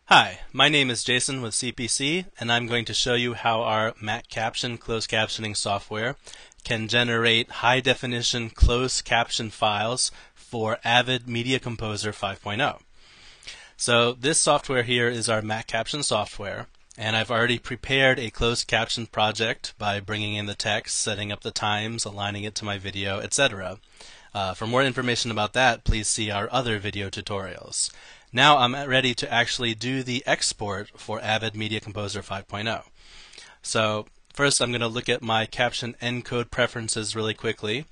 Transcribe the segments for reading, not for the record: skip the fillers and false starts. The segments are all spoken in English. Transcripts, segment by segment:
Hi, my name is Jason with CPC, and I'm going to show you how our MacCaption closed captioning software can generate high-definition closed caption files for Avid Media Composer 5.0. So this software here is our MacCaption software, and I've already prepared a closed caption project by bringing in the text, setting up the times, aligning it to my video, etc. For more information about that, please see our other video tutorials. Now I'm ready to actually do the export for Avid Media Composer 5.0. So first I'm going to look at my caption encode preferences really quickly.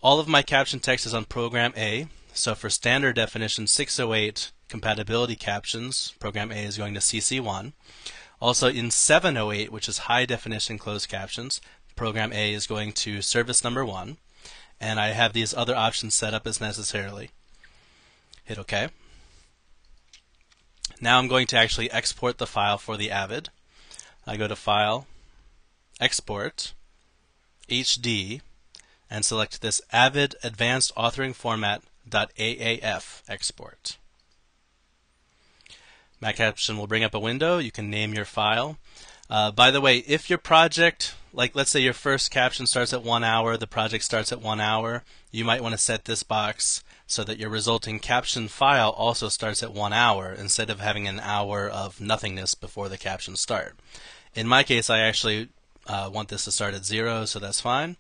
All of my caption text is on Program A, so for standard definition 608 compatibility captions, Program A is going to CC1. Also in 708, which is high definition closed captions, Program A is going to service number 1. And I have these other options set up as necessarily. Hit OK. Now I'm going to actually export the file for the Avid. I go to File, Export, HD, and select this Avid Advanced Authoring Format .aaf export. MacCaption will bring up a window. You can name your file. By the way, if your project, like let's say your first caption starts at 1 hour, the project starts at 1 hour, you might want to set this box so that your resulting caption file also starts at 1 hour instead of having an hour of nothingness before the captions start. In my case, I actually want this to start at 0, so that's fine.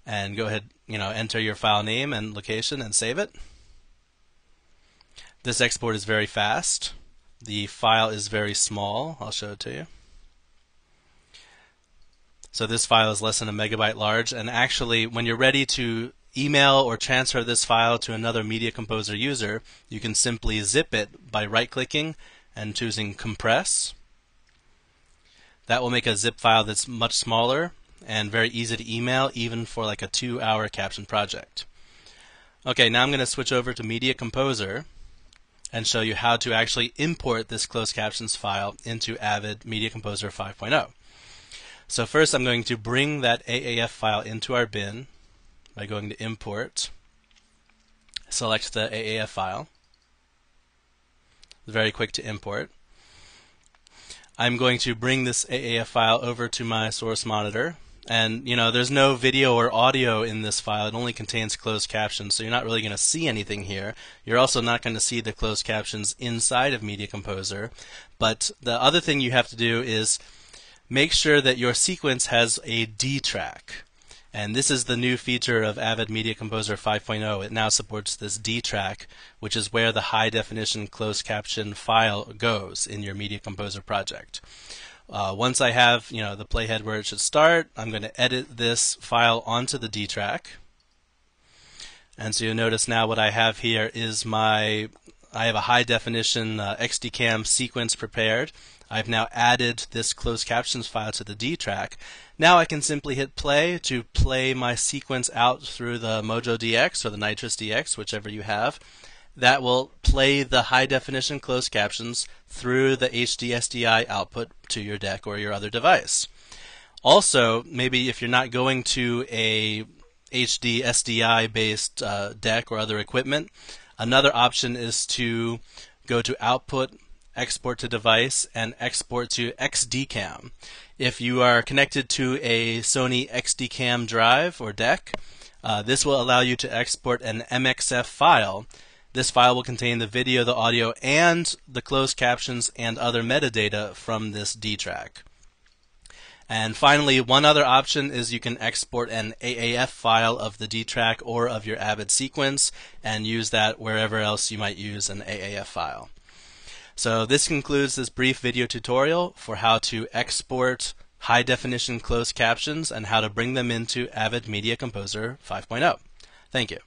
And go ahead, enter your file name and location and save it. This export is very fast. The file is very small. I'll show it to you. So this file is less than a megabyte large, and actually when you're ready to email or transfer this file to another Media Composer user, you can simply zip it by right-clicking and choosing Compress. That will make a zip file that's much smaller and very easy to email, even for like a 2-hour caption project. Okay, now I'm going to switch over to Media Composer and show you how to actually import this closed captions file into Avid Media Composer 5.0. So first I'm going to bring that AAF file into our bin by going to Import, select the AAF file. Very quick to import. I'm going to bring this AAF file over to my source monitor, and there's no video or audio in this file. It only contains closed captions, so you're not really going to see anything here. You're also not going to see the closed captions inside of Media Composer, but the other thing you have to do is make sure that your sequence has a D track. And this is the new feature of Avid Media Composer 5.0. It now supports this D track, which is where the high definition closed caption file goes in your Media Composer project. Once I have the playhead where it should start, I'm going to edit this file onto the D track. And so you'll notice now what I have here is I have a high definition XDCAM sequence prepared. I've now added this closed captions file to the D track. Now I can simply hit play to play my sequence out through the Mojo DX or the Nitrous DX, whichever you have. That will play the high definition closed captions through the HD SDI output to your deck or your other device. Also, maybe if you're not going to a HD SDI based deck or other equipment, another option is to go to Output, Export to Device, and Export to XDCAM. If you are connected to a Sony XDCAM drive or deck, this will allow you to export an MXF file. This file will contain the video, the audio, and the closed captions and other metadata from this D track. And finally, one other option is you can export an AAF file of the D track or of your Avid sequence and use that wherever else you might use an AAF file. So this concludes this brief video tutorial for how to export high definition closed captions and how to bring them into Avid Media Composer 5.0. Thank you.